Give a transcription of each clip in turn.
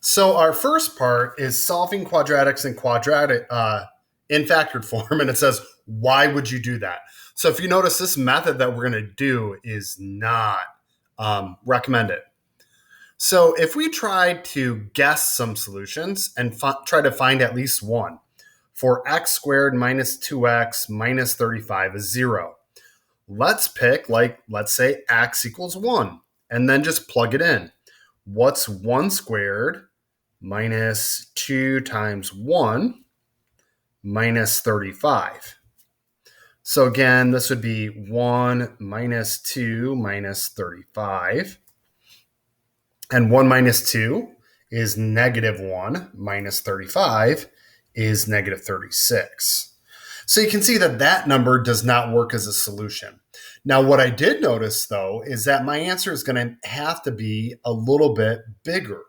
So our first part is solving quadratics in factored form, and it says, why would you do that? So if you notice, this method that we're going to do is not recommended. So if we try to guess some solutions and try to find at least one, for x squared minus 2x minus 35 is 0. Let's pick, let's say x equals 1, and then just plug it in. What's 1 squared minus 2 times 1 minus 35? So again, this would be 1 minus 2 minus 35. And 1 minus 2 is negative 1 minus 35 is negative 36. So you can see that that number does not work as a solution. Now, what I did notice, though, is that my answer is going to have to be a little bit bigger.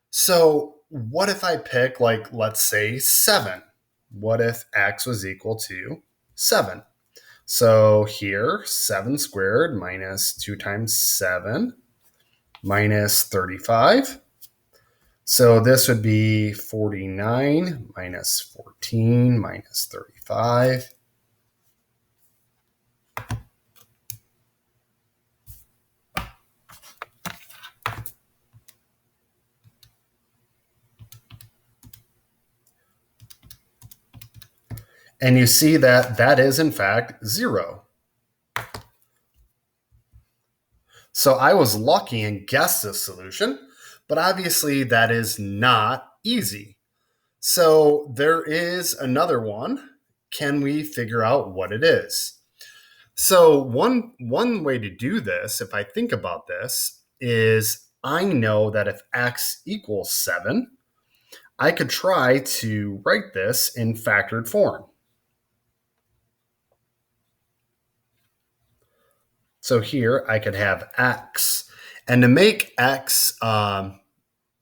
So what if I pick, let's say 7? What if x was equal to 7? So here, 7 squared minus 2 times 7 minus 35. So this would be 49 minus 14 minus 35. And you see that that is, in fact, 0. So I was lucky and guessed this solution, but obviously that is not easy. So there is another one. Can we figure out what it is? So one way to do this, if I think about this, is I know that if x equals 7, I could try to write this in factored form. So here I could have x. And to make x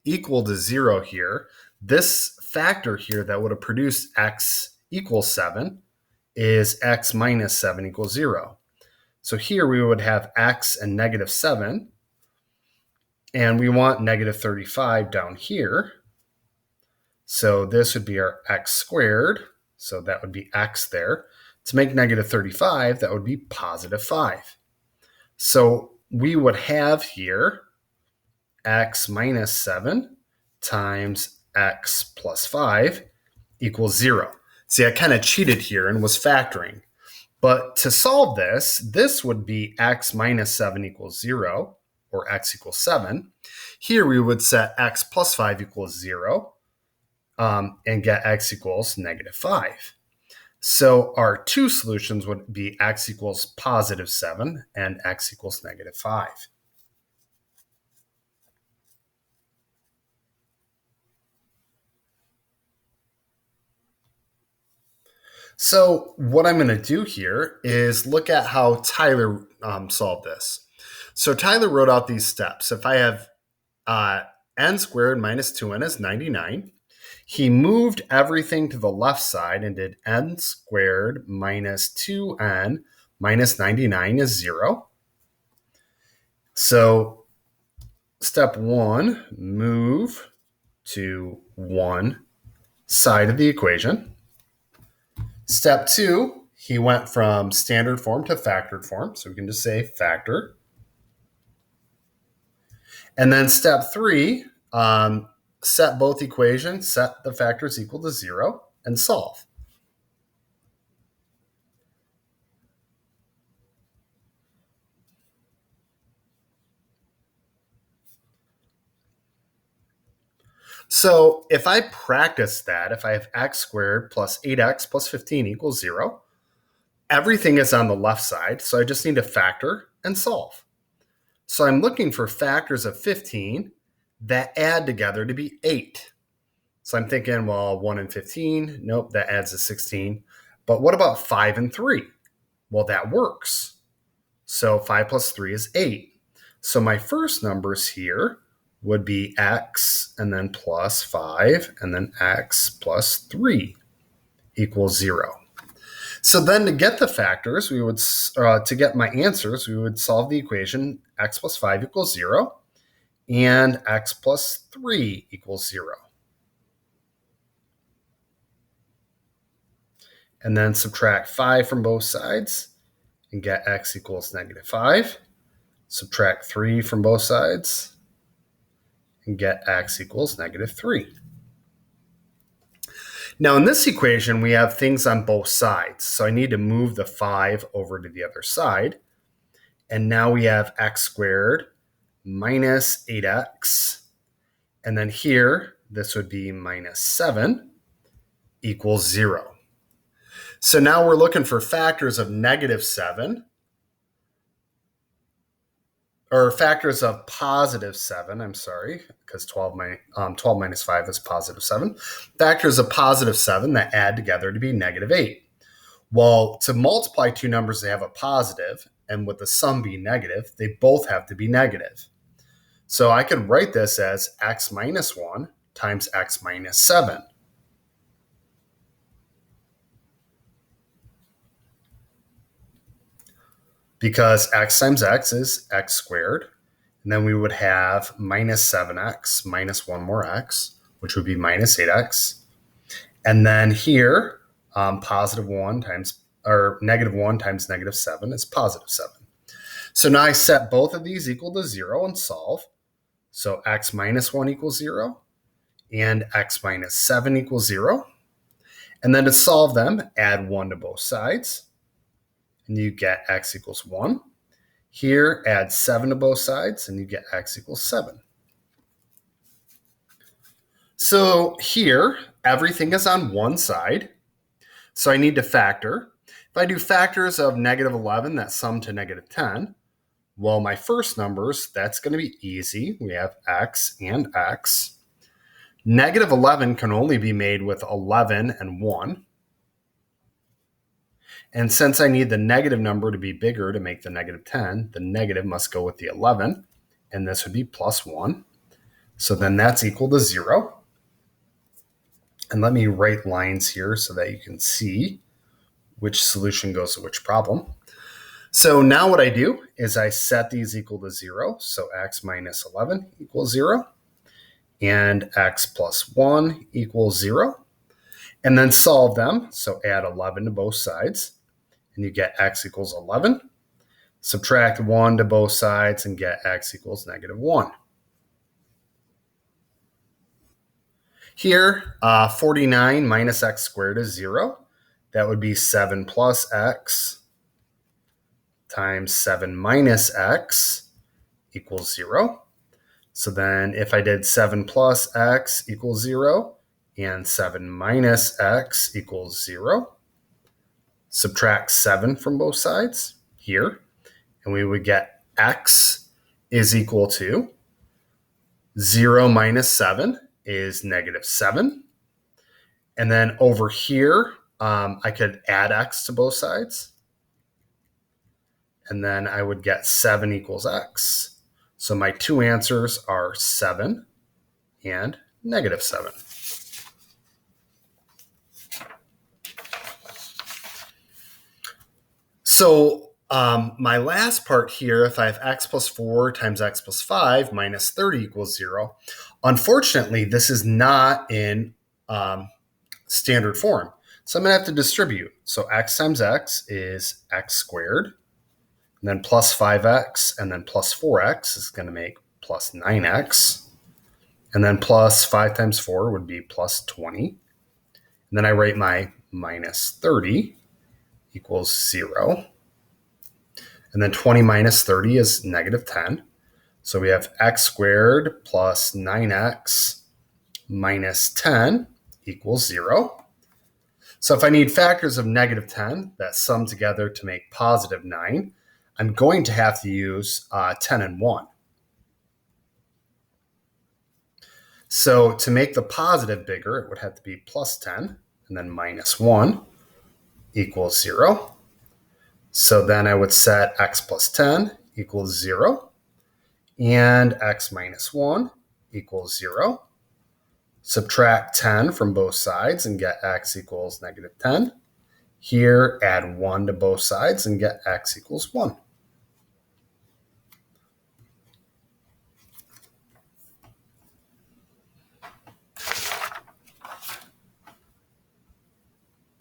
equal to 0 here, this factor here that would have produced x equals 7 is x minus 7 equals 0. So here we would have x and negative 7. And we want negative 35 down here. So this would be our x squared. So that would be x there. To make negative 35, that would be positive 5. So we would have here x minus 7 times x plus 5 equals 0. See, I kind of cheated here and was factoring. But to solve this, this would be x minus 7 equals 0, or x equals 7. Here we would set x plus 5 equals 0 and get x equals negative 5. So our two solutions would be x equals positive 7 and x equals negative 5. So what I'm going to do here is look at how Tyler solved this. So Tyler wrote out these steps. If I have n squared minus 2n is 99, he moved everything to the left side and did n squared minus 2n minus 99 is 0. So step 1, move to one side of the equation. Step 2, he went from standard form to factored form. So we can just say factor. And then step 3, set both equations, set the factors equal to 0, and solve. So if I practice that, if I have x squared plus 8x plus 15 equals 0, everything is on the left side, so I just need to factor and solve. So I'm looking for factors of 15 that add together to be 8. So I'm thinking, well, 1 and 15, nope, that adds to 16. But what about 5 and 3? Well, that works. So 5 plus 3 is 8. So my first numbers here would be x and then plus 5 and then x plus 3 equals 0. So then to get the factors, we would, to get my answers, we would solve the equation x plus 5 equals 0. and x plus 3 equals 0. And then subtract 5 from both sides and get x equals negative 5. Subtract 3 from both sides and get x equals negative 3. Now in this equation, we have things on both sides. So I need to move the 5 over to the other side. And now we have x squared minus 8x. And then here, this would be minus 7 equals 0. So now we're looking for factors of negative 7, or factors of positive 7, I'm sorry, because 12 minus 5 is positive 7. Factors of positive 7 that add together to be negative 8. Well, to multiply two numbers, they have a positive, and with the sum being negative, they both have to be negative. So I could write this as x minus 1 times x minus 7. Because x times x is x squared. And then we would have minus 7x minus 1 more x, which would be minus 8x. And then here, positive 1 times, or negative 1 times negative 7 is positive 7. So now I set both of these equal to 0 and solve. So x minus 1 equals 0 and x minus 7 equals 0. And then to solve them, add 1 to both sides. And you get x equals 1. Here, add 7 to both sides, and you get x equals 7. So here, everything is on one side. So I need to factor. If I do factors of negative 11 that sum to negative 10, well, my first numbers, that's going to be easy. We have x and x. Negative 11 can only be made with 11 and 1. And since I need the negative number to be bigger to make the negative 10, the negative must go with the 11, and this would be plus 1. So then that's equal to 0. And let me write lines here so that you can see which solution goes to which problem. So now what I do is I set these equal to 0. So x minus 11 equals 0, and x plus 1 equals 0. And then solve them. So add 11 to both sides. And you get x equals 11. Subtract 1 to both sides and get x equals negative 1. Here, 49 minus x squared is 0. That would be 7 plus x times 7 minus x equals 0. So then if I did 7 plus x equals 0 and 7 minus x equals 0, subtract 7 from both sides here, and we would get x is equal to 0 minus 7 is negative 7. And then over here, I could add x to both sides. And then I would get 7 equals x. So my two answers are 7 and negative 7. So my last part here, if I have x plus 4 times x plus 5 minus 30 equals 0, unfortunately, this is not in standard form. So I'm going to have to distribute. So x times x is x squared, and then plus 5x, and then plus 4x is going to make plus 9x. And then plus 5 times 4 would be plus 20. And then I write my minus 30 equals 0. And then 20 minus 30 is negative 10. So we have x squared plus 9x minus 10 equals 0. So if I need factors of negative 10 that sum together to make positive 9, I'm going to have to use 10 and 1. So to make the positive bigger, it would have to be plus 10, and then minus 1 equals 0. So then I would set x plus 10 equals 0, and x minus 1 equals 0. Subtract 10 from both sides and get x equals negative 10. Here, add 1 to both sides and get x equals 1.